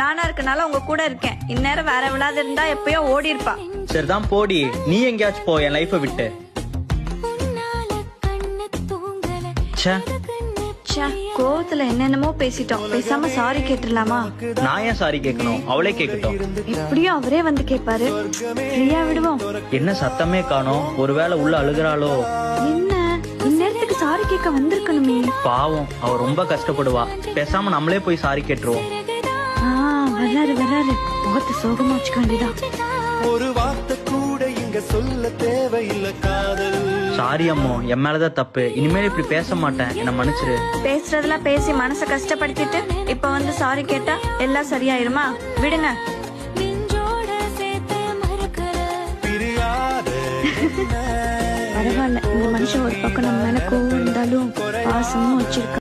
நானா இருக்கனால உங்க கூட இருக்கேன். இந்நேரம் வேற விழாது இருந்தா எப்பயோ ஓடி இருப்பா. சரிதான் போடி, நீ எங்கேயாச்சும் போ என் லைஃபை விட்டு. கோவத்துல என்னென்னமோ பேசிட்டோம். பேசாம சாரி கேட்டுடலாமா? நான் ஏன் சாரி கேட்கணும், அவளே கேட்கட்டும். எப்படியும் அவரே வந்து கேட்பாரு. ஃப்ரீயா விடுவோம். என்ன சத்தமே காணோம், ஒருவேளை உள்ள அழுகுறாளோ? என்ன இந்நேரத்துக்கு சாரி கேட்க வந்திருக்கணுமே. பாவம், அவ ரொம்ப கஷ்டப்படுவா. பேசாம நம்மளே போய் சாரி கேட்டுருவோம். வராரு முகத்தை சோகமா வச்சுக்க வேண்டியதான். ஒரு வார்த்தை கூட இங்க சொல்ல தேவையில்லை காதல். சாரி அம்மோ, என் மேலதான் தப்பு. இனிமேல் இப்படி பேச மாட்டேன், என்ன மன்னிச்சிரு. பேசுறதெல்லாம் பேசி மனசை கஷ்டப்படுத்திட்டு இப்ப வந்து சாரி கேட்டா எல்லாம் சரியாயிருமா? விடுங்க. பரவாயில்ல, இந்த மனுஷன் ஒரு பக்கம் நம்ம மேல கோவம் இருந்தாலும் பாசமும் வச்சிருக்க.